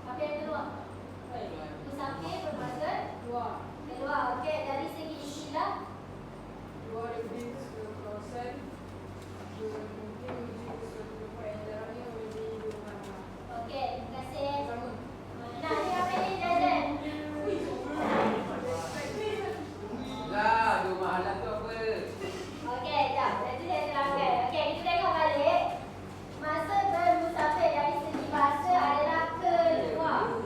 Apa yang keluar? Musafir bermaksud keluar. Okey, dari segi istilah Keluar dari sebuah kawasan mungkin menuju ke suatu tempat yang jaraknya melebihi 2 mil. okey, terima kasih. Sama. Nah, ni apa ni jajan? Lah, 2 mahalan tu apa? Okey, jap. Nanti saya terangkan. Okey, kita tengok balik. Maksud bermusafir dari segi bahasa adalah keluar.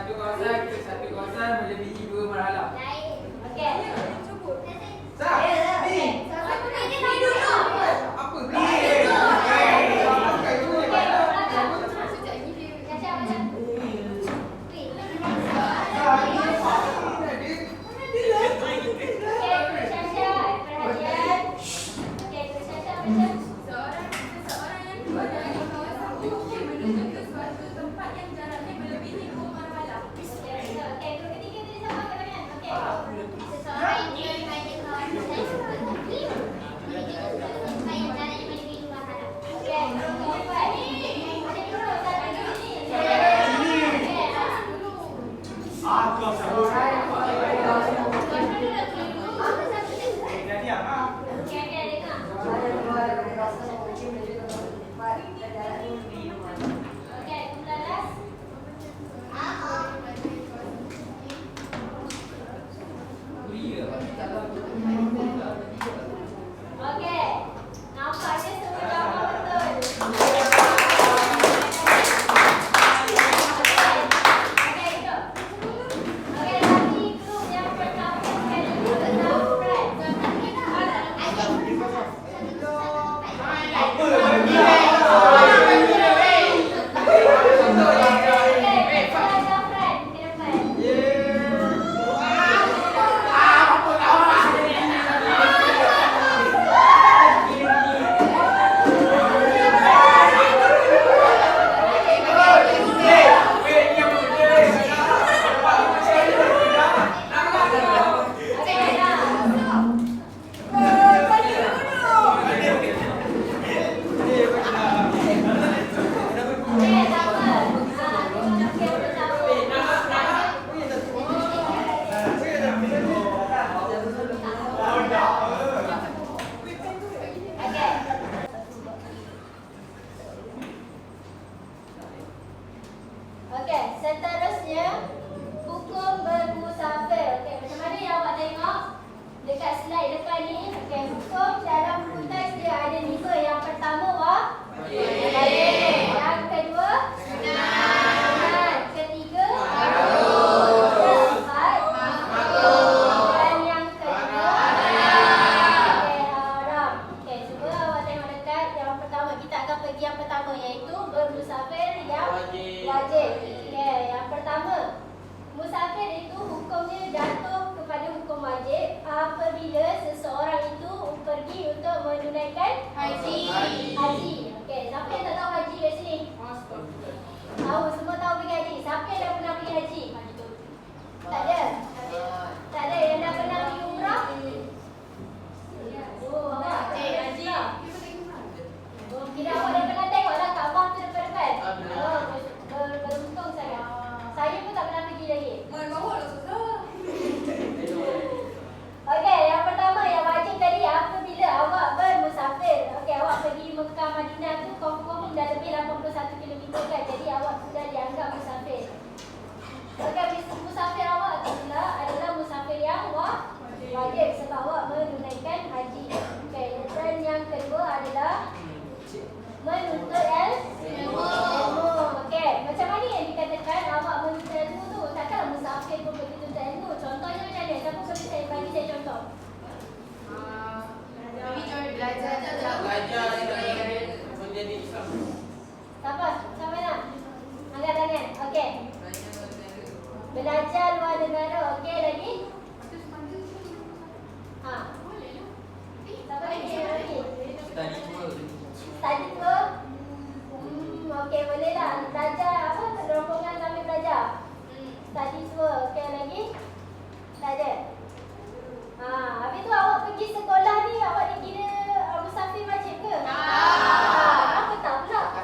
satu kawasan ke satu kawasan melebihi 2 marhalah. Naik. Okey. Sah. Ni. Siapa ni dulu? Apa? Ni. Seseorang yang keluar dari kawasan hukum menuju ke suatu tempat yang jaraknya melebihi 2 marhalah. Okey, seterusnya hukum bermusafir. Okey, macam mana yang awak tengok dekat slide depan ni? Okey, hukum dalam buku teks dia ada 5. Yang pertama wajib. Yang kedua sunat. Ketiga keempat dan yang kelima okey, haram. Okey, cuba awak tengok dekat yang pertama. Kita akan pergi yang pertama iaitu bermusafir yang wajib. Okey, yang pertama, musafir itu hukumnya jatuh kepada hukum wajib apabila seseorang itu pergi untuk menunaikan haji. Okey, siapa yang tak tahu haji kat sini? Tahu, semua tahu pergi haji. Siapa yang dah pernah pergi haji? Tak ada? Tak ada yang dah pernah pergi umrah? Oh, awak haji. Oh, kira awak dah pernah tengok lah Kaabah tu depan-depan? Oh, beruntung saya. Saya pun tak pernah pergi lagi. Okey, yang pertama yang wajib tadi apabila awak bermusafir. Okey, awak pergi Mekah Madinah tu confirm dah lebih 81 km kan. Jadi awak sudah dianggap musafir. Okey, musafir awak tu pula adalah musafir yang wajib sebab awak menunaikan haji. Okey, dan yang kedua adalah menuntut ilmu. Okey, macam mana yang dikatakan awak menuntut ilmu tu? Takkanlah musafir pun pergi tuntut ilmu. Contohnya macam mana? Siapa boleh saya bagi saya contoh? Belajar menjadi Islam. Siapa? Siapa nak? Angkat tangan. Okey. Belajar luar negara. Okey, lagi? Ha. Siapa lagi? Tadi semua. Tadi tu? Okey, boleh lah. Belajar apa? Rombongan sambil belajar. Tadi semua. Okey, lagi? Tak ada. Ha, habis tu awak pergi sekolah ni, awak dikira musafir wajib ke? Apa tak pula?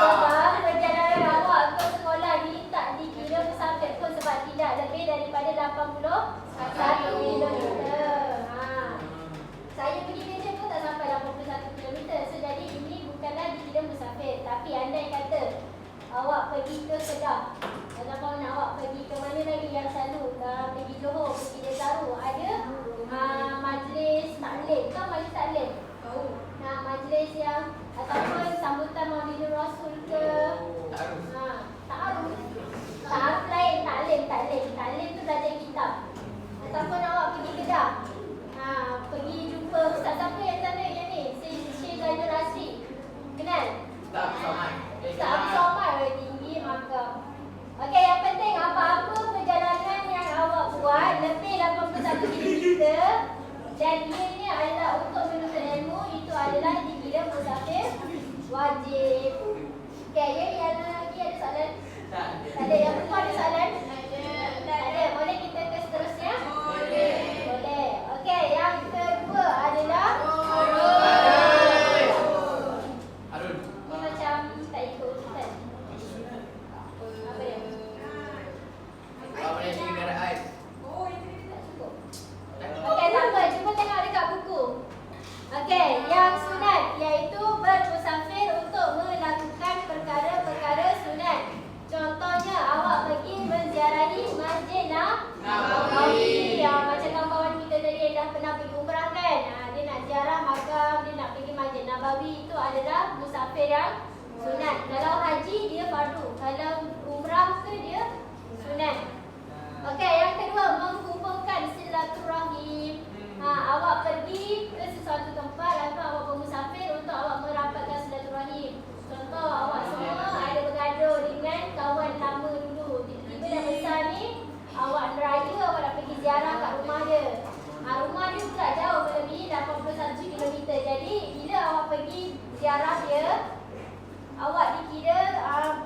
Sebab perjalanan awak ke sekolah ni tak dikira musafir pun sebab tidak lebih daripada 81 kilometer. Ha. Saya pergi kerja pun tak sampai 81 kilometer. So jadi ini bukanlah dikira musafir. Tapi andai kata awak pergi ke Kedah ataupun awak pergi ke mana lagi yang selalu pergi Johor, pergi Desaru, ada majlis taklim. Tahu majlis taklim? Tahu. Majlis yang ataupun sambutan Maulidul Rasul ke Okey, yang penting apa-apa perjalanan yang awak buat lebih 81 kilometer dan ianya adalah untuk menuntut ilmu, itu adalah dikira musafir wajib. Okey, yang lagi ada soalan? Tak ada. Yang perempuan ada soalan? Tak ada. Boleh kita ke seterusnya? Boleh. Okey, yang kedua adalah Arun. Ni macam tak ikut urutan. Apa dia? Apa boleh sini kendaraan? Tak cukup. Okey, tak apa. Cuba tengok dekat buku. Okey, yang sunat iaitu bermusafir untuk melakukan perkara-perkara sunat. Contohnya awak pergi menziarahi Masjid Nabawi. Macam kawan-kawan kita tadi yang dah pernah pergi umrah kan. Dia nak ziarah makam, dia nak pergi Masjid Nabawi, itu adalah musafir yang sunat. Kalau haji dia fardu, kalau umrah ke dia sunat. Okey, yang kedua menghubungkan silaturahim. Awak pergi ke sesuatu tempat atau awak bermusafir untuk awak merapatkan silaturahim. Contoh, awak semua ada bergaduh dengan kawan lama dulu. Tiba-tiba dah besar ni, awak raya, awak nak pergi ziarah kat rumah dia. Rumah dia pula jauh melebihi 81 km. Jadi, bila awak pergi ziarah dia, awak dikira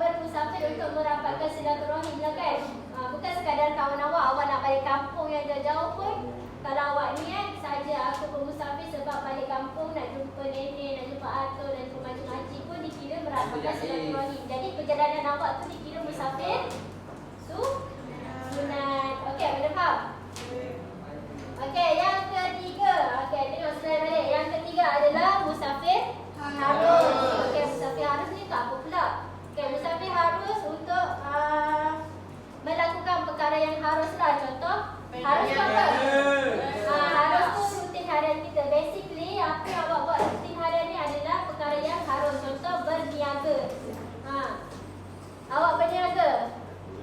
bermusafir untuk merapatkan silaturahim lah kan. Bukan sekadar kawan awak nak balik kampung yang jauh-jauh pun. Kalau awak niat saja aku bermusafir sebab balik kampung nak jumpa nenek, nak jumpa atuk, nak jumpa makcik-makcik pun dikira merapatkan silaturahim. Jadi perjalanan awak tu dikira musafir sunat. Okey, boleh faham? Okey, yang ketiga. Okey, tengok slide balik. Yang ketiga adalah musafir harus. Okey, musafir harus ni tak apa pula. Okey, musafir harus untuk melakukan perkara yang haruslah. Contoh, harus apa? Harus tu rutin harian kita. Basically, apa yang awak buat rutin harian ni adalah perkara yang harus. Contoh, berniaga. Awak berniaga.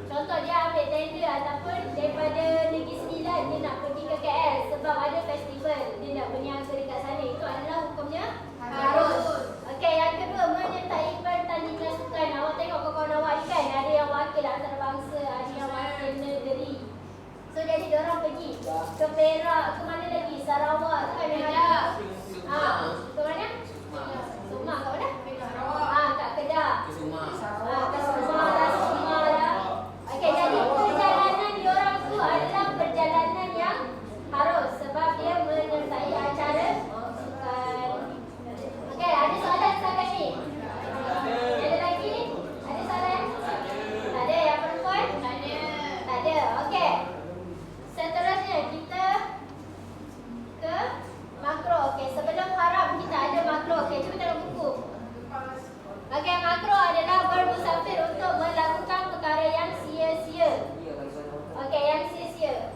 Contoh, dia ambil tender ataupun daripada Negeri Sembilan dia nak pergi ke KL sebab ada festival. Dia nak berniaga dekat sana. Itu adalah hukumnya harus. Okey, yang kedua, menyertai pertandingan sukan. Awak tengok kawan-kawan awak ni kan, ada yang wakil antarabangsa, ada yang wakil negeri. So jadi diorang pergi ke Perak, ke mana lagi? Sarawak kan yang ada. Ke mana? Suma. Kat mana? Kat Kedah. Ke Suma lah. Okey, jadi perjalanan diorang tu adalah perjalanan yang harus sebab dia menyertai acara sukan. Okey, ada soalan setakat ni? Ada lagi ni? Ada soalan? Tak ada. Yang perempuan? Tak ada. Okey. Seterusnya kita ke makro. Okey, sebelum haram kita ada makro. Okey, cuba tengok buku. Okey, makro adalah bermusafir untuk melakukan perkara yang sia-sia. Okey, yang sia-sia.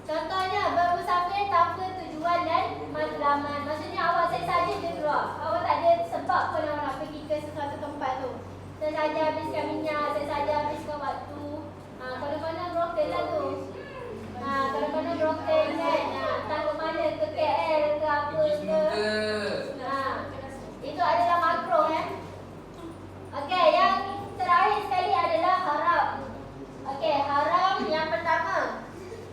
Contohnya, bermusafir tanpa tujuan dan matlamat. Maksudnya awak saja je keluar. Awak tak ada sebab pun awak nak pergi ke sesuatu tempat tu. Saya saja habiskan minyak, saya saja habiskan waktu. Kadang-kadang broken lah tu. Kadang-kadang broken kan. Tak ke mana, ke KL ke apa ke. Itu adalah makro kan. Okey, yang terakhir sekali adalah haram. Okey, haram yang pertama,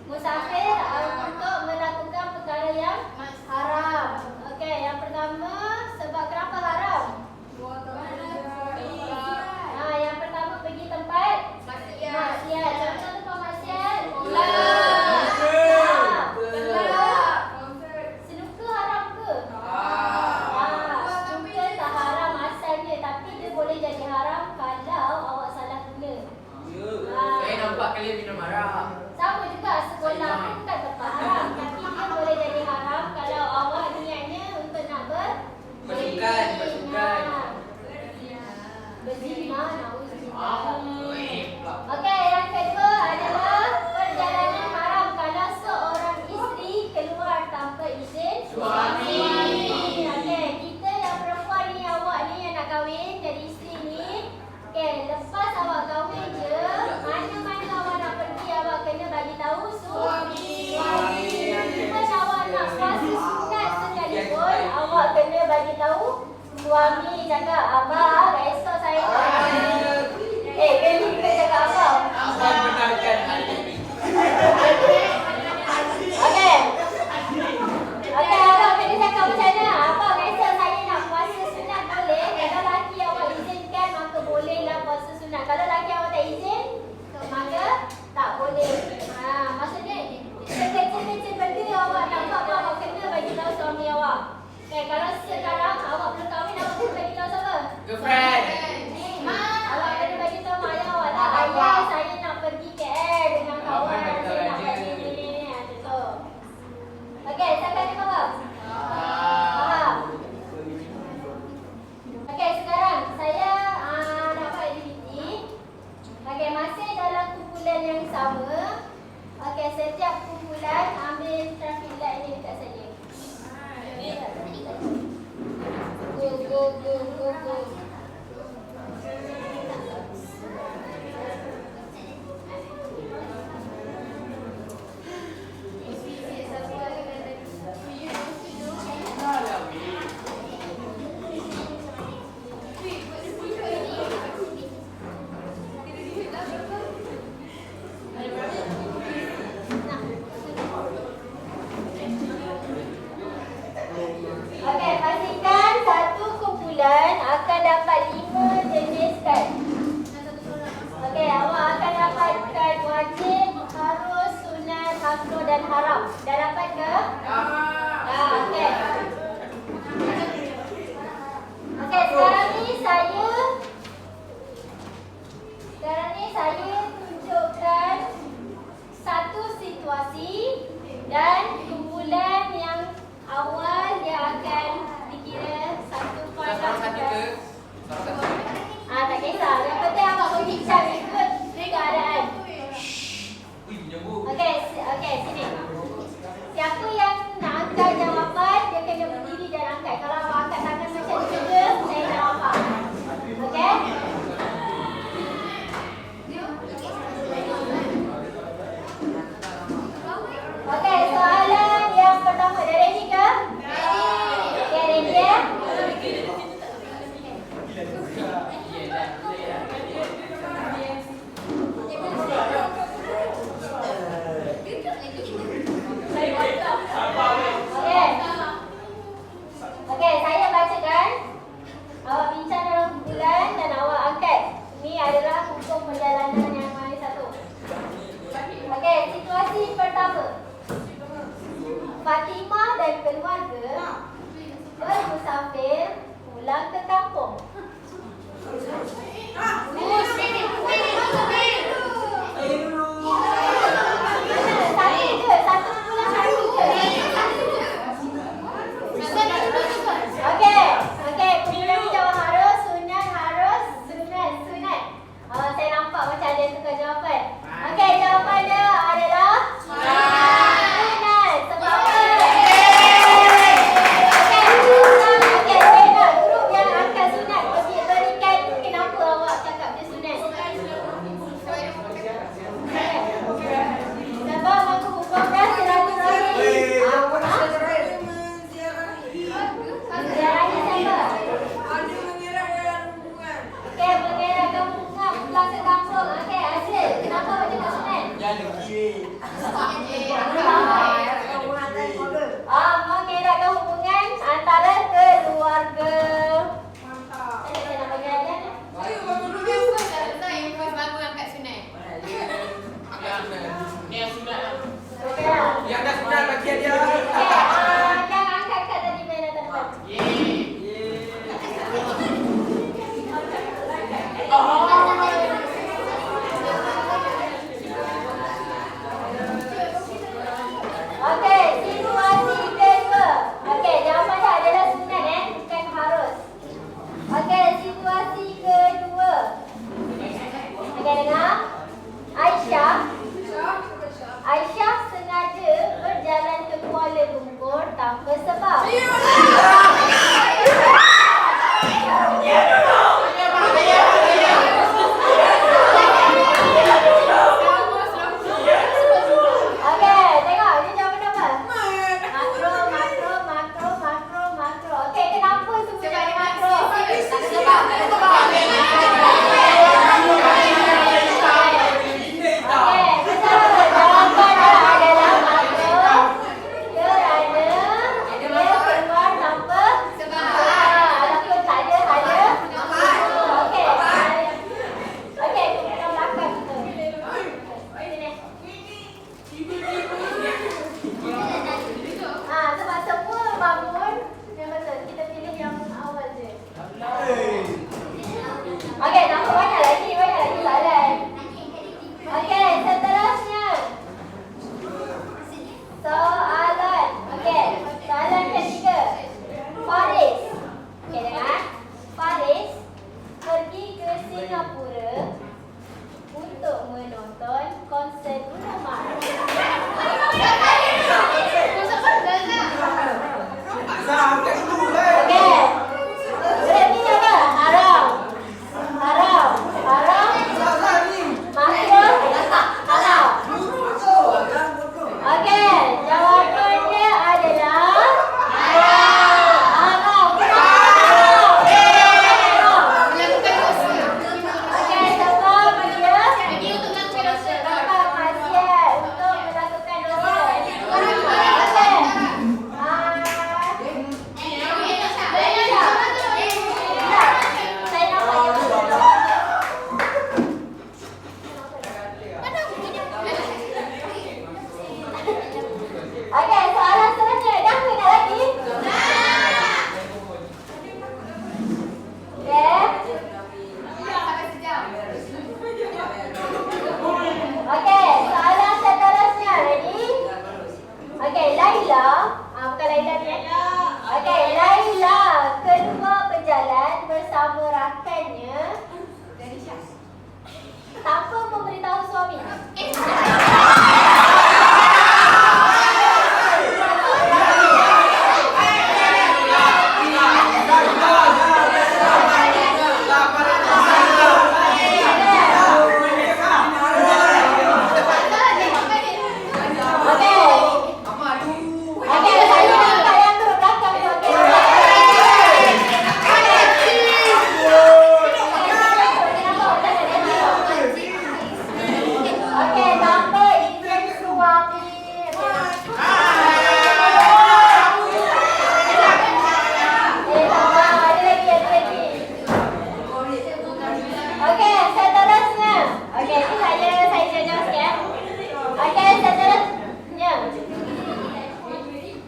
musafir untuk melakukan perkara yang haram. Okey, yang pertama, sebab kenapa haram? Yang pertama pergi tempat maksiat. Contoh tempat maksiat. Snooker haram ke? ada yang tukar jawapan. Okey, jawapannya adalah sunat. Sebab apa? Okey, Zainal, grup yang angkat sunat berikan kenapa awak cakap dia sunat? Sebab aku buka silaturahim. Ziarahi siapa? Ada mengeratkan hubungan. Okey, mengeratkan hubungan pulang ke kampung. Okey, Azil, kenapa awak cakap sunat? Jalan kiri. Mengeratkan hubungan antara keluarga. Mantap. Saya nak bagi ajar ni. Ayo, bangun dulu. Ni yang sunat lah. Okey lah. Yang dah sunat bagi dia. Okey, yang angkat kat tadi main atas depan. Okey, situasi kedua. Okey, jawapannya adalah sunat bukan harus. Okey, situasi kedua. Okey, dengar. Aisyah sengaja berjalan ke Kuala Lumpur tanpa sebab. Okey, tengok ni jawapan apa? Makro. Okey, kenapa semua jadi makro? Sebab. Okey, betul. Jawapannya adalah makro kerana dia keluar tanpa sebab. Ataupun tak ada. Okey. Okey, kita belakang tu. Sini. Sebab semua bangun yang betul. Kita pilih yang awal je. Okey, nampak banyak lagi soalan. Okey, seterusnya. Soalan. Okey, soalan ketiga. Faris. Okey, dengar. Faris pergi ke Singapura untuk menonton konser Bruno Mars. Okey. Berarti apa? Haram. Makruh. Halal. Okey, jawapannya adalah haram. Okey, sebab dia dapat maksiat untuk melakukan dosa. Okey, soalan seterusnya. Dah ke nak lagi? Okey, soalan seterusnya. Ready? Okey, Laila. Bukan Laila ni. Okey, Laila keluar berjalan bersama rakannya tanpa memberitahu suami. Okey, saya nak yang turun belakang tu. Okey, tanpa izin suami. Ada lagi. Okey, seterusnya. Okey, ni saya jawab sikit. Okey, seterusnya.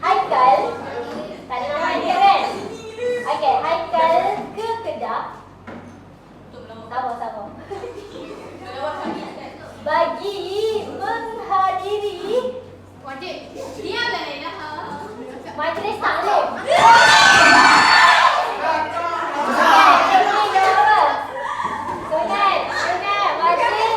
Haikal. Tak ada nama Haikal kan? Okey, Haikal ke Kedah. Sabar. Bagi menghadiri majlis taklim. Okey, ini jawab apa? Sunat. Majlis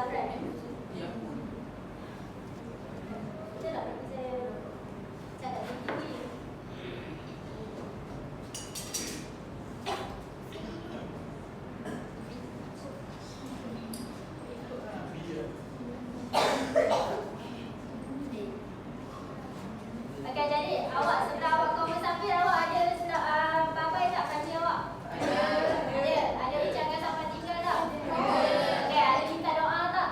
Zafran. Ya. Betul tak bagi saya cakap tinggi? Okey, jadi awak setelah awak kau musafir, awak ada bye-bye tak panggil awak? Ada. Ada ucapkan sampai tinggal tak? Okey, ada minta doa tak?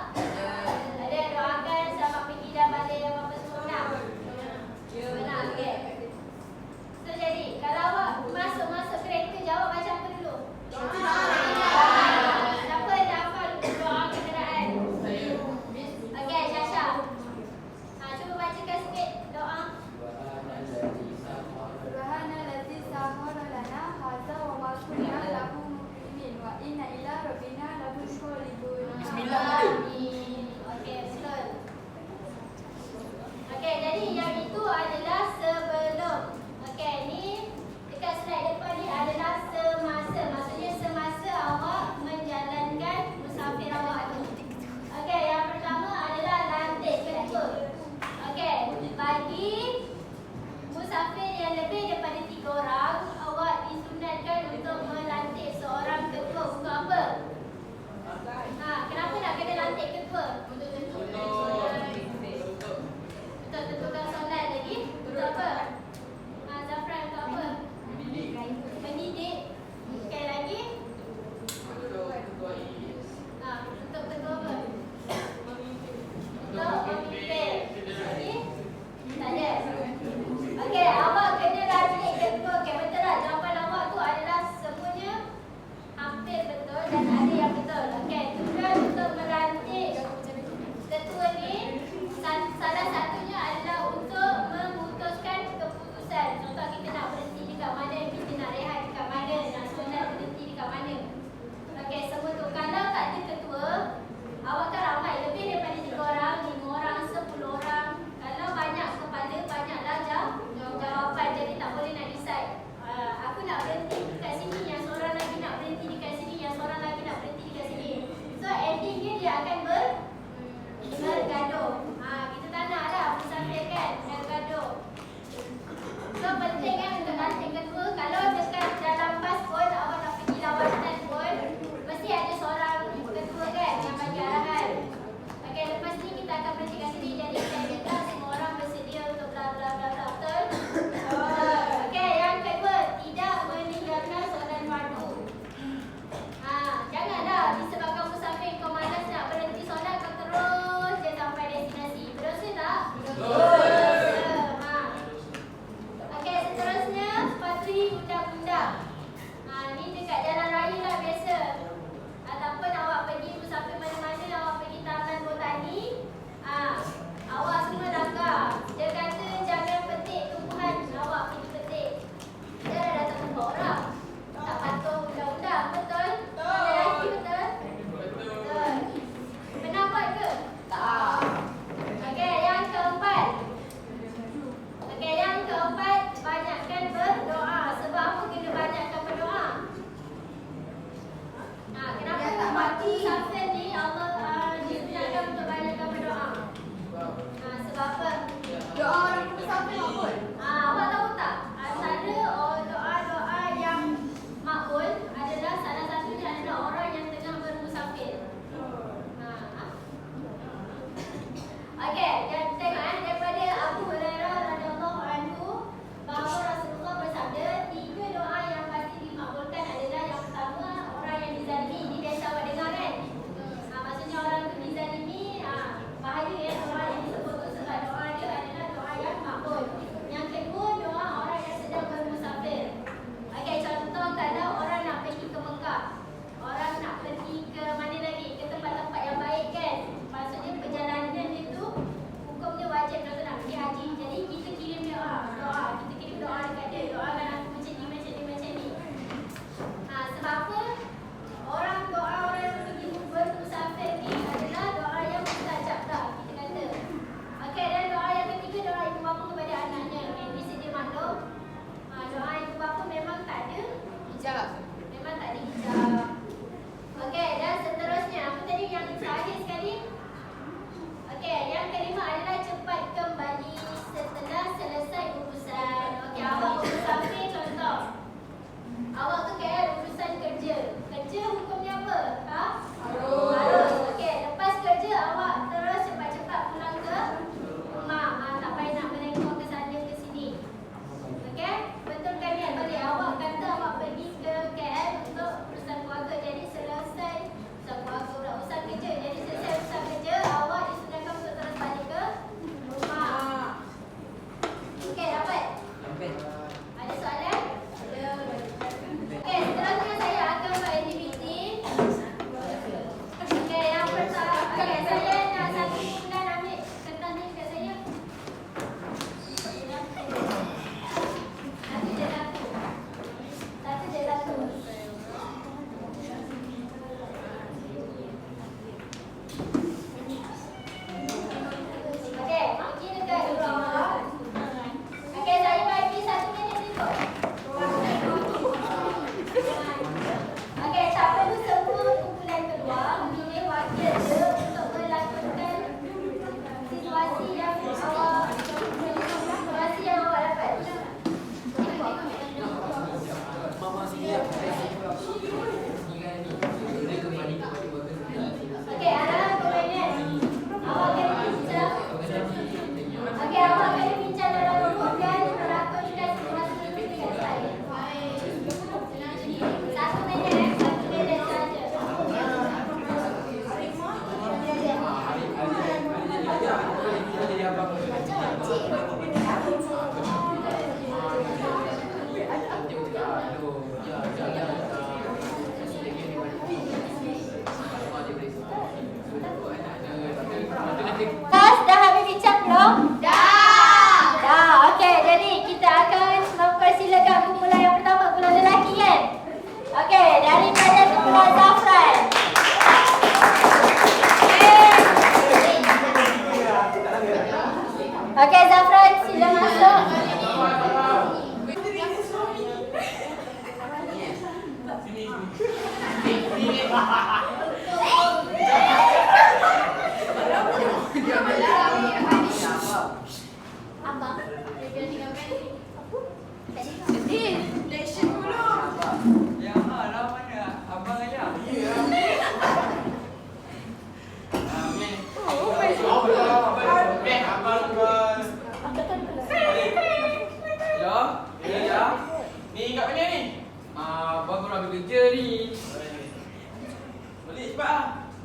cepat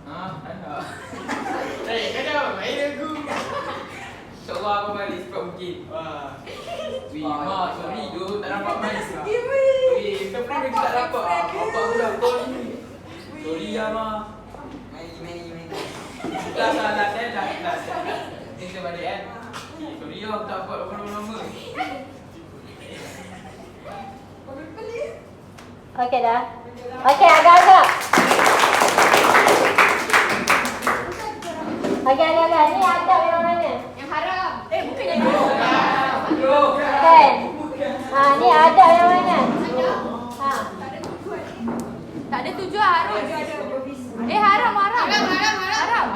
ah. Tak nak. Kau dah main lagu. InsyaAllah aku balik cepat mungkin. Mak, sorry tu tak dapat main. Kau pernah dia tak dapat. Bapak aku dah call ni. Sorry lah Mak. Main. Dah salah saya dah ikhlas. Kita balik kan. Sorry lah aku tak dapat lama-lama. Okey dah. Okey, agak-agak. Agak-agak. Ni adab yang mana? Yang haram. Bukan yang Kan? Ni adab yang mana? tak ada tujuan haram. Haram. Haram.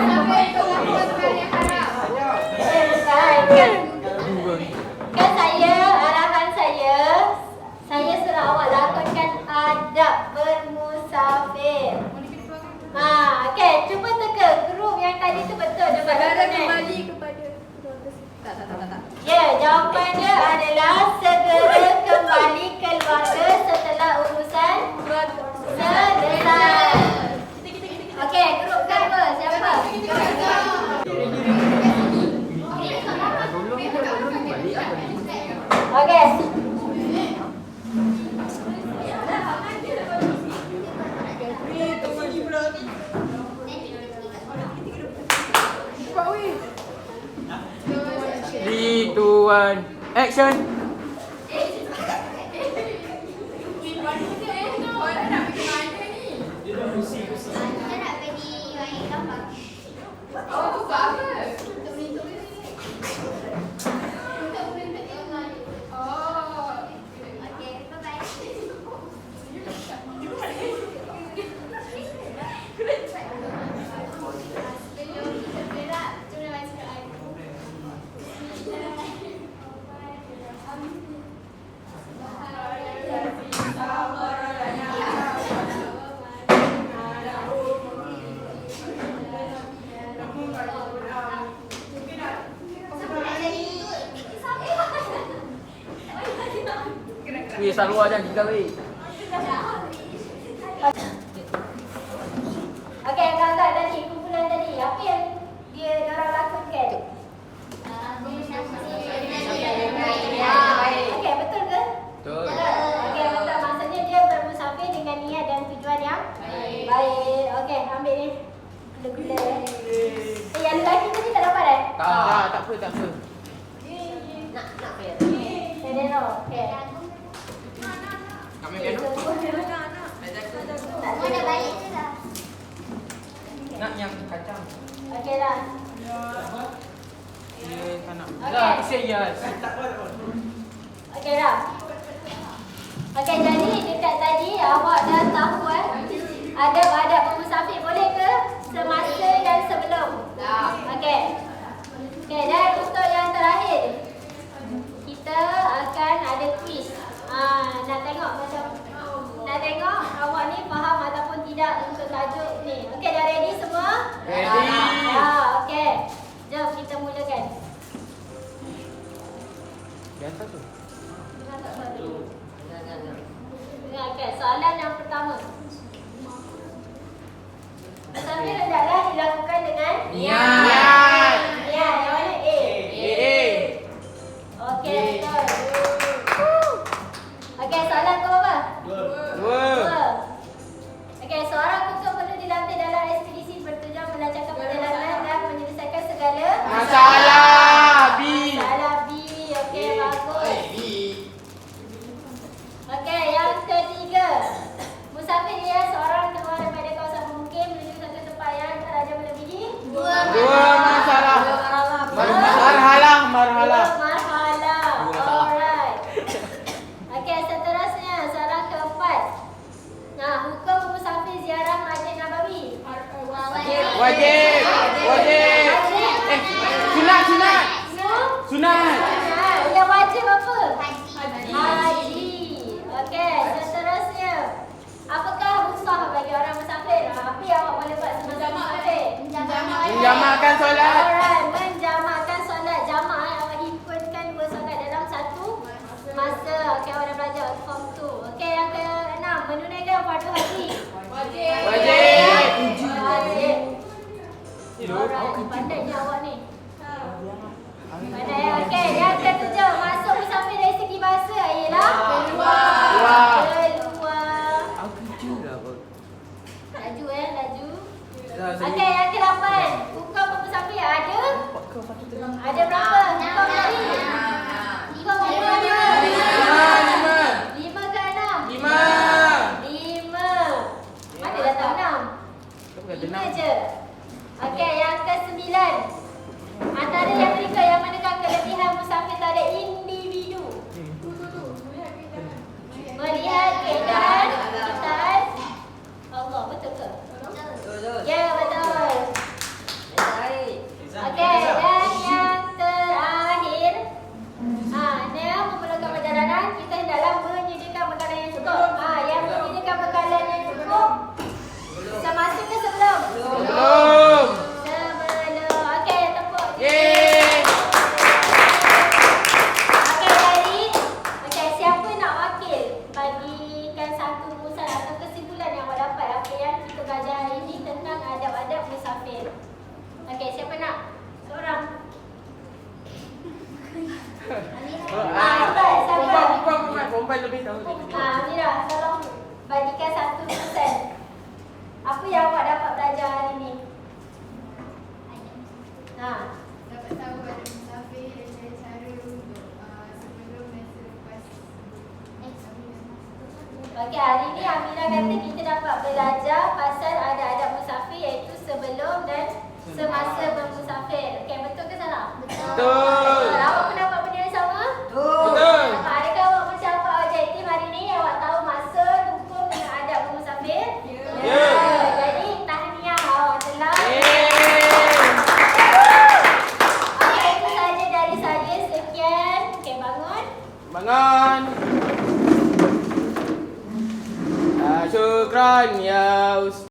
Sampai itu lakukan yang haram. Bukan. Kan arahan saya suruh awak lakukan adab bermusafir. Okey, cuba teka grup yang tadi tu betul dapat Saudara dokumen. kembali kepada tak. Ya, jawapannya adalah segera kembali keluarga setelah urusan selesai. Okey, grup kedua siapa? Okey. Three, two, one, action. Selalu aja kita weh. Okey, kakak tadi, kumpulan tadi, apa yang diorang lakukan? Okey, betul ke? Betul. Okey, betul. Maksudnya dia bermusafir dengan niat dan tujuan yang baik. Okey, ambil ni. Gula-gula. Yang lelaki tadi tak dapat Tak apa. Nak fair. Okey. Kami piano. Tak ada balik je dah. Nak yang kacang. Okey dah. Dia tak nak. Okey. Dah, serius. Okey dah. Okey, jadi dekat tadi awak dah tahu adab-adab bermusafir boleh ke? Semasa dan sebelum. Okey. Okey, dan untuk yang terakhir kita akan ada quiz. Nak tengok awak ni faham ataupun tidak untuk tajuk ni. Okey, dah ready semua? Ready. Okey. Jom kita mulakan. Biasa tu. Okey, soalan yang pertama. Musafir hendaklah dilakukan dengan Niat. Niat. Yang mana? A. Okey, betul. Okey, soalan ke berapa? Dua. Okey, seorang kuku perlu dilantik dalam ekspedisi bertujuan melancarkan perjalanan dan menyelesaikan segala Masalah B. Masalah B. Okey, bagus. Okey, yang ketiga. Musafir ialah seorang keluar daripada kawasan pemukim menuju satu tempat yang raja melebihi dua masalah. Marhalah. Alright. Okey, seterusnya soalan keempat. Hukum musafir ziarah Masjid Nabawi. Wajib. Sunat. Yang wajib apa? Haji. Okey, seterusnya. Apakah musah bagi orang musafir? Apa yang awak boleh buat semasa musafir? Menjamakkan solat. Alright, menjamakkan solat jamaah. Awak himpunkan dua solat dalam satu masa. Okey, awak dah belajar form 2. Okey, yang ke-6, menunaikan fardu haji. Wajib. Alright, pandainya awak ni. Pandai. Okey, yang ketujuh, masuk musafir dari segi bahasa ialah keluar. Laju laju. Okey, yang ke-8, hukum bermusafir ada? Ada berapa? Hukum tadi? 5 ke 6? 5 ke 6? 5. Mana datang 6? 5 je. Okey, yang ke-9. Antara yang mereka yang manakah kelebihan musafir terhadap individu? Melihat keadaan kitaan. Allah, betul ke? Ya, betul. Okey, dan yang terakhir, Nel memerlukan perjalanan, kita hendaklah menyediakan bekalan yang cukup. Yang menyediakan bekalan yang cukup semasa ke sebelum? Sebelum. Okey, tepuk. Okey, siapa nak wakil bagikan satu rumusan atau kesimpulan yang awak dapat apa yang kita belajar hari ini tentang adab-adab musafir? Okey, siapa nak? Seorang. Perempuan lebih tahu. Amira, tolong bagikan satu rumusan. Apa yang awak dapat belajar hari ini? Dapat tahu ada musafir dan cara-cara untuk sebelum dan selepas. Okey, hari ni Amira kata kita dapat belajar pasal adab-adab musafir iaitu sebelum dan semasa bermusafir. Okey, betul ke salah? Betul.